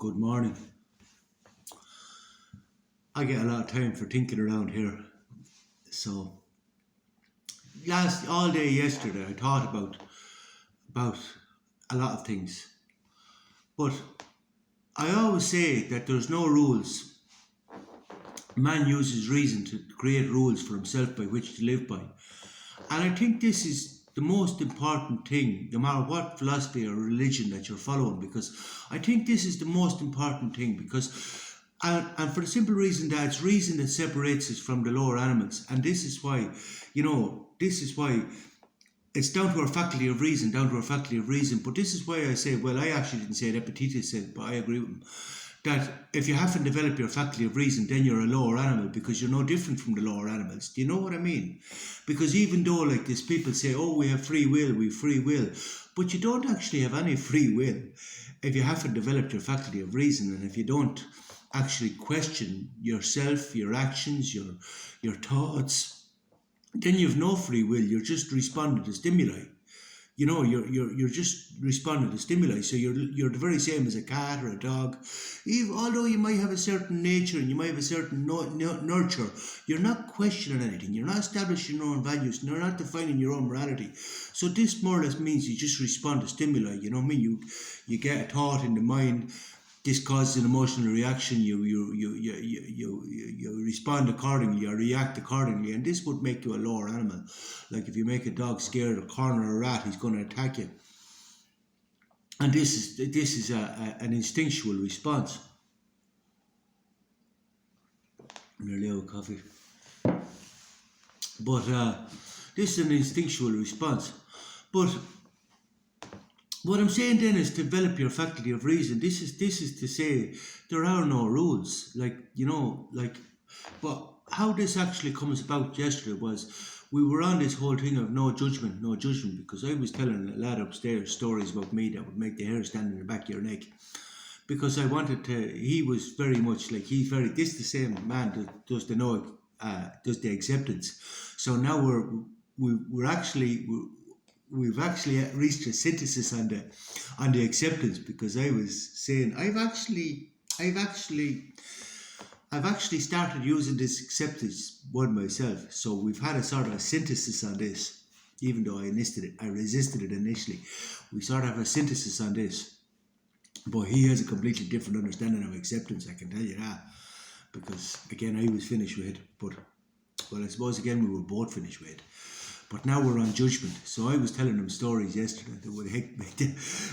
Good morning. I get a lot of time for thinking around here. So last all day yesterday I thought about a lot of things. But I always say that there's no rules. Man uses reason to create rules for himself by which to live by. And I think this is the most important thing, no matter what philosophy or religion that you're following, because I think this is the most important thing and for the simple reason that it's reason that separates us from the lower animals. And this is why it's down to our faculty of reason, But this is why I say, well, I actually didn't say it, Epictetus said, but I agree with him, that if you haven't developed your faculty of reason, then you're a lower animal because you're no different from the lower animals. Do you know what I mean? Because even though like this, people say, oh, we have free will, but you don't actually have any free will if you haven't developed your faculty of reason, and if you don't actually question yourself, your actions, your thoughts, then you've no free will. You're just responding to stimuli. You're just responding to stimuli. So you're the very same as a cat or a dog. Although you might have a certain nature and you might have a certain nurture, you're not questioning anything. You're not establishing your own values. You're not defining your own morality. So this more or less means you just respond to stimuli. You know what I mean? You get a thought in the mind. This causes an emotional reaction. You respond accordingly or react accordingly, and this would make you a lower animal. Like if you make a dog scared or corner a rat, he's going to attack you. And this is an instinctual response. I'm nearly out of coffee, but this is an instinctual response. But what I'm saying then is develop your faculty of reason. This is to say there are no rules. But how this actually comes about yesterday was we were on this whole thing of no judgment, because I was telling a lad upstairs stories about me that would make the hair stand in the back of your neck. Because I wanted to, he was very much like, this is the same man that does the acceptance. So now we've actually reached a synthesis on the acceptance, because I was saying I've actually started using this acceptance word myself. So we've had a sort of a synthesis on this, even though I resisted it initially. We sort of have a synthesis on this, but he has a completely different understanding of acceptance. I can tell you that, because again I was finished with it, but well, I suppose again we were both finished with it. But now we're on judgment. So I was telling them stories yesterday that would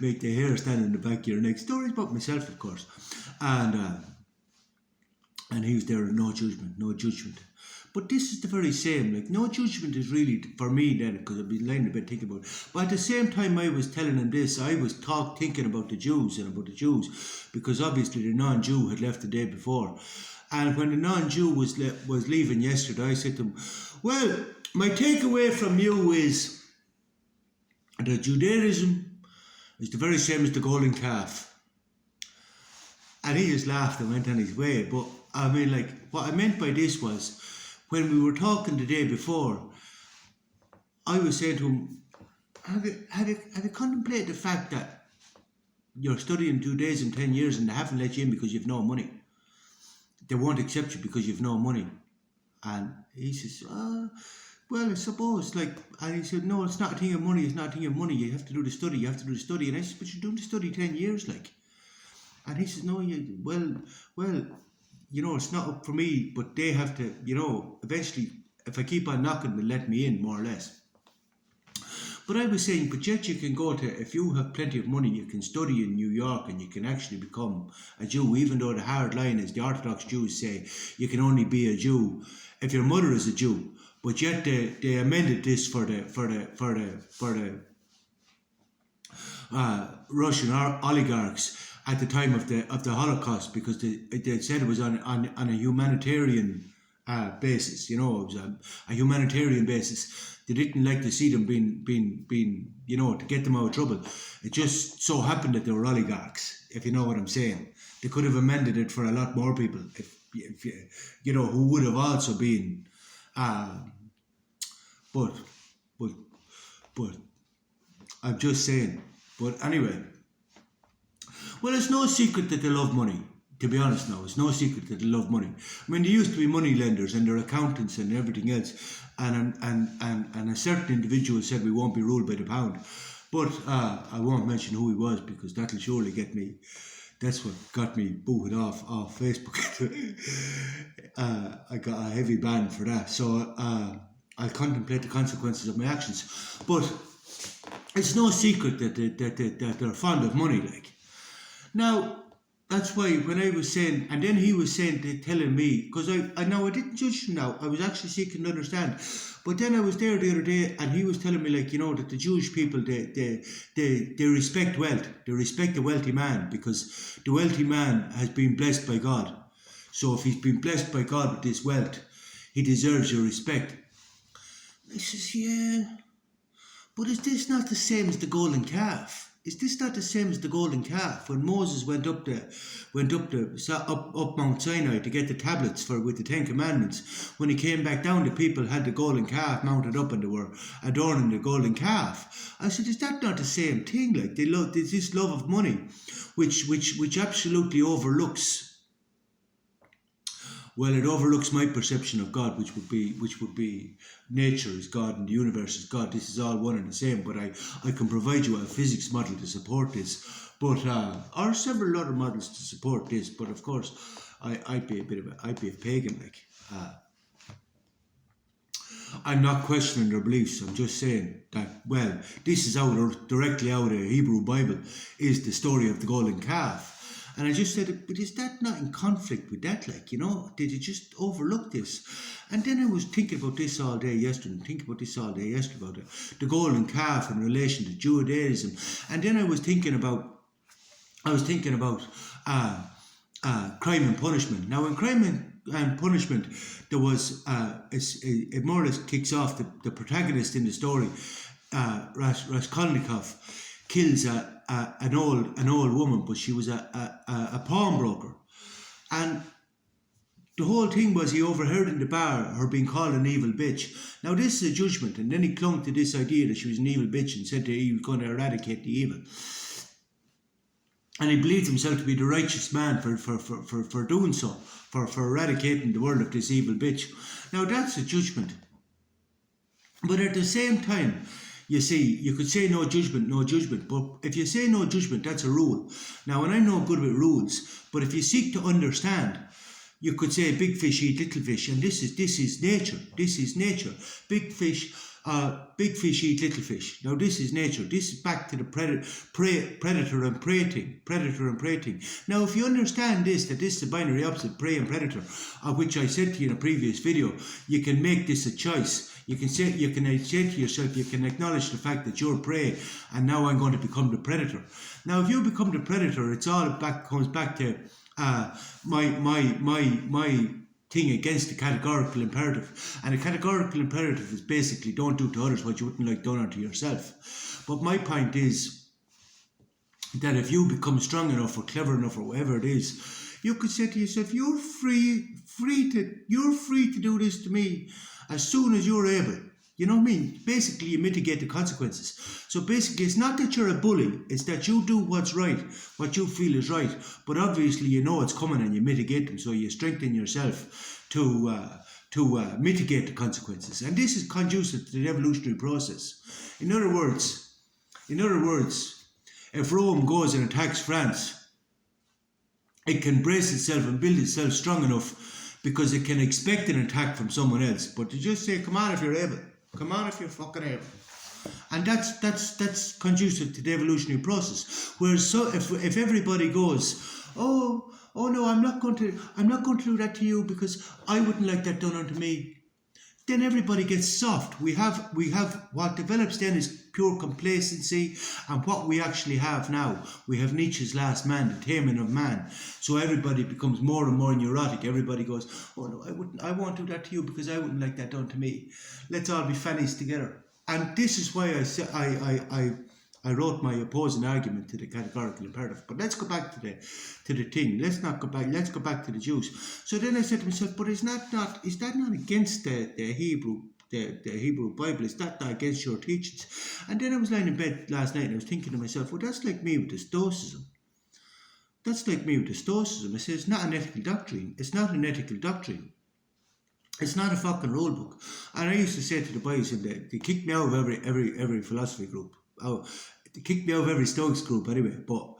make the hair stand in the back of your neck. Stories about myself, of course. And he was there, no judgment. But this is the very same. Like, no judgment is really, for me then, because I've been lying a bit thinking about it. But at the same time I was telling him this, I was thinking about the Jews, because obviously the non-Jew had left the day before. And when the non-Jew was leaving yesterday, I said to him, well, my takeaway from you is that Judaism is the very same as the golden calf. And he just laughed and went on his way. But I mean, like, what I meant by this was, when we were talking the day before, I was saying to him, have you contemplated the fact that you're studying Judaism 10 years and they haven't let you in because you've no money? They won't accept you because you've no money. And he says, well, I suppose, and he said, no, it's not a thing of money, you have to do the study, And I said, but you're doing the study 10 years, And he says, no, it's not up for me, but they have to, eventually, if I keep on knocking, they'll let me in, more or less. But I was saying, but yet you can if you have plenty of money, you can study in New York and you can actually become a Jew, even though the hard line is the Orthodox Jews say you can only be a Jew if your mother is a Jew. But yet they amended this for the Russian oligarchs at the time of the Holocaust, because they said it was on a humanitarian basis. It was a humanitarian basis. They didn't like to see them being to get them out of trouble. It just so happened that they were oligarchs, if you know what I'm saying. They could have amended it for a lot more people, if who would have also been. But I'm just saying. But anyway, Well, it's no secret that they love money. To be honest now, it's no secret that they love money. I mean, they used to be money lenders and they're accountants and everything else. And a certain individual said we won't be ruled by the pound. But I won't mention who he was because that'll surely get me. That's what got me booted off Facebook. I got a heavy ban for that. So I'll contemplate the consequences of my actions. But it's no secret that they're fond of money, like. Now, that's why when I was saying, and then he was saying, telling me, because I know I didn't judge him now, I was actually seeking to understand. But then I was there the other day and he was telling me, like, you know, that the Jewish people, they respect wealth. They respect the wealthy man because the wealthy man has been blessed by God. So if he's been blessed by God with this wealth, he deserves your respect. I says, yeah, but is this not the same as the golden calf? Is this not the same as the golden calf? When Moses went up Mount Sinai to get the tablets with the 10 Commandments, when he came back down, the people had the golden calf mounted up and they were adorning the golden calf. I said, is that not the same thing? Like there's this love of money, which absolutely overlooks. Well, it overlooks my perception of God, which would be nature is God and the universe is God. This is all one and the same. But I can provide you a physics model to support this, but or several other models to support this. But of course, I'd be a pagan. Like I'm not questioning their beliefs. I'm just saying that this is directly out of the Hebrew Bible is the story of the golden calf. And I just said, but is that not in conflict with that? Like, you know, did you just overlook this? And then I was thinking about this all day yesterday, about the golden calf in relation to Judaism. And then I was thinking about crime and punishment. Now, in crime and punishment, there was, it more or less kicks off the protagonist in the story, Raskolnikov, kills an old woman, but she was a pawnbroker, and the whole thing was he overheard in the bar her being called an evil bitch. Now this is a judgment, and then he clung to this idea that she was an evil bitch and said that he was going to eradicate the evil, and he believed himself to be the righteous man for doing so, for eradicating the world of this evil bitch. Now that's a judgment, but at the same time, you see, you could say no judgment, but if you say no judgment, that's a rule. Now, and I'm no good with rules, but if you seek to understand, you could say big fish eat little fish, and this is nature. This is nature. Big fish eat little fish. Now, this is nature. This is back to the predator and prey thing. Now, if you understand this, that this is the binary opposite, prey and predator, which I said to you in a previous video, you can make this a choice. You can say to yourself, you can acknowledge the fact that you're prey, and now I'm going to become the predator. Now, if you become the predator, it's all comes back to my thing against the categorical imperative. And the categorical imperative is basically don't do to others what you wouldn't like done unto yourself. But my point is that if you become strong enough or clever enough or whatever it is, you could say to yourself, you're free to do this to me as soon as you're able. You know what I mean? Basically, you mitigate the consequences. So basically, it's not that you're a bully, it's that you do what's right, what you feel is right. But obviously, you know it's coming and you mitigate them, so you strengthen yourself to mitigate the consequences. And this is conducive to the evolutionary process. In other words, if Rome goes and attacks France, it can brace itself and build itself strong enough because it can expect an attack from someone else. But to just say, come on if you're able. Come on if you're fucking able. And that's conducive to the evolutionary process. Whereas if everybody goes, oh no, I'm not going to do that to you because I wouldn't like that done unto me, then everybody gets soft. We have what develops then is pure complacency, and what we actually have now, we have Nietzsche's last man, the taming of man. So everybody becomes more and more neurotic. Everybody goes, oh no, I won't do that to you because I wouldn't like that done to me. Let's all be fannies together. And this is why I wrote my opposing argument to the categorical imperative. But let's go back to the thing. Let's go back to the Jews. So then I said to myself, but is that not against the Hebrew Bible? Is that not against your teachings? And then I was lying in bed last night and I was thinking to myself, well, that's like me with the Stoicism. That's like me with the Stoicism. I say it's not an ethical doctrine. It's not an ethical doctrine. It's not a fucking rule book. And I used to say to the boys, and they kicked me out of every philosophy group. Oh, they kicked me out of every Stoics group anyway. But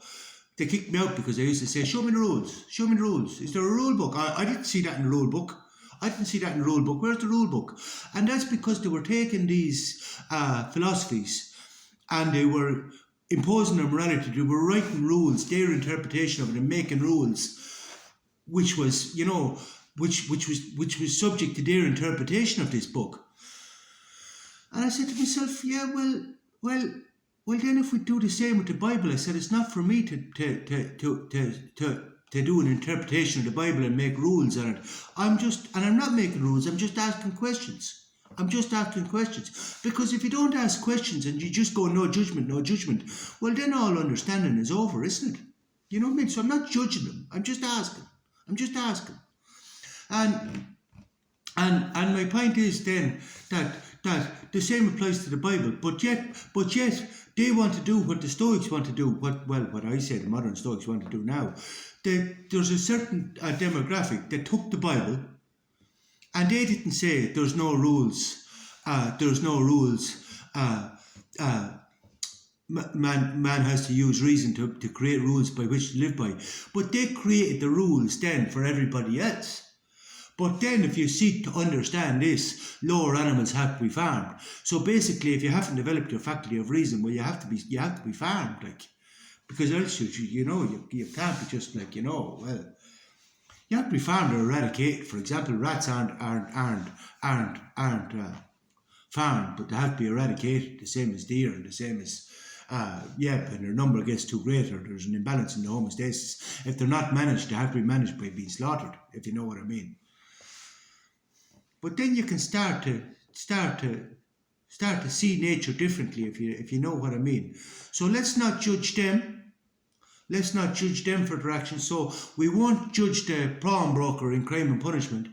they kicked me out because I used to say, show me the rules. Show me the rules. Is there a rule book? I didn't see that in the rule book. I didn't see that in the rule book. Where's the rule book? And that's because they were taking these philosophies and they were imposing their morality. They were writing rules, their interpretation of it, and making rules, which was, you know, which was subject to their interpretation of this book. And I said to myself, yeah, well, then if we do the same with the Bible, I said it's not for me to do an interpretation of the Bible and make rules on it. I'm not making rules. I'm just asking questions. Because if you don't ask questions and you just go no judgment, well then all understanding is over, isn't it? You know what I mean? So I'm not judging them. I'm just asking. And my point is then that the same applies to the Bible, but yet they want to do what the Stoics want to do, what I say the modern Stoics want to do now. There's a certain demographic that took the Bible and they didn't say there's no rules, man has to use reason to create rules by which to live by. But they created the rules then for everybody else. But then if you seek to understand this, lower animals have to be farmed. So basically, if you haven't developed your faculty of reason, well, you have to be farmed, like, because else you can't be just like, well, you have to be farmed or eradicated. For example, rats aren't farmed, but they have to be eradicated, the same as deer and the same as and their number gets too great or there's an imbalance in the homeostasis. If they're not managed, they have to be managed by being slaughtered, if you know what I mean. But then you can start to see nature differently, if you know what I mean. So let's not judge them. Let's not judge them for their actions. So we won't judge the pawnbroker in Crime and Punishment,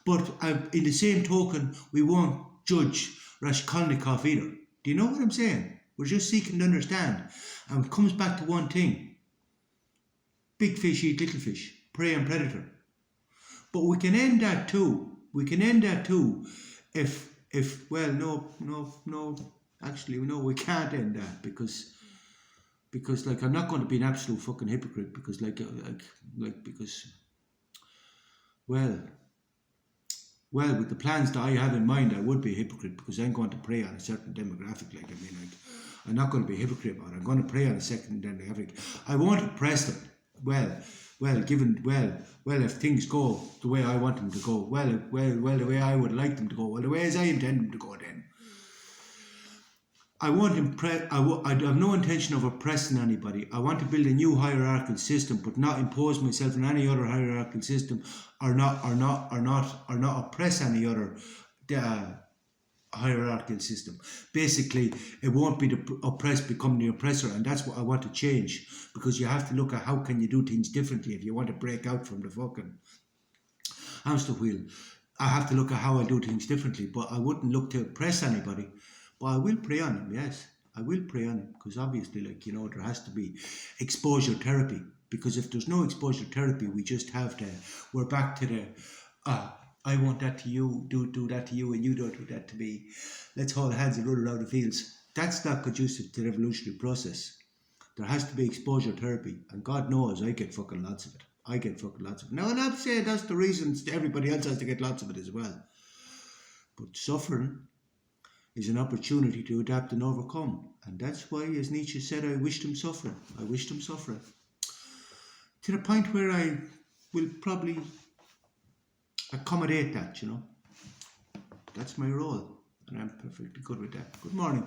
but in the same token, we won't judge Raskolnikov either. Do you know what I'm saying? We're just seeking to understand. And it comes back to one thing. Big fish eat little fish. Prey and predator. But we can end that too. If well, no. Actually, no, we can't end that because like I'm not going to be an absolute fucking hypocrite because with the plans that I have in mind, I would be a hypocrite because I'm going to prey on a certain demographic. I'm not going to be a hypocrite about it. I'm going to prey on a certain demographic. I won't oppress them. If things go the way I want them to go, the way I would like them to go, the way as I intend them to go, then I won't impress. I have no intention of oppressing anybody. I want to build a new hierarchical system, but not impose myself on any other hierarchical system, or not oppress any other hierarchical system. Basically, it won't be the oppressed become the oppressor, and that's what I want to change. Because you have to look at how can you do things differently if you want to break out from the fucking hamster wheel. I have to look at how I do things differently, but I wouldn't look to oppress anybody. But I will prey on them, yes. I will prey on them because obviously, there has to be exposure therapy. Because if there's no exposure therapy, we're back to the, I want that to you, do that to you, and you don't do that to me. Let's hold hands and run around the fields. That's not conducive to the evolutionary process. There has to be exposure therapy, and God knows I get fucking lots of it. Now, I'm not saying that's the reason everybody else has to get lots of it as well. But suffering is an opportunity to adapt and overcome. And that's why, as Nietzsche said, I wished him suffering. To the point where I will probably accommodate that, That's my role. And I'm perfectly good with that. Good morning.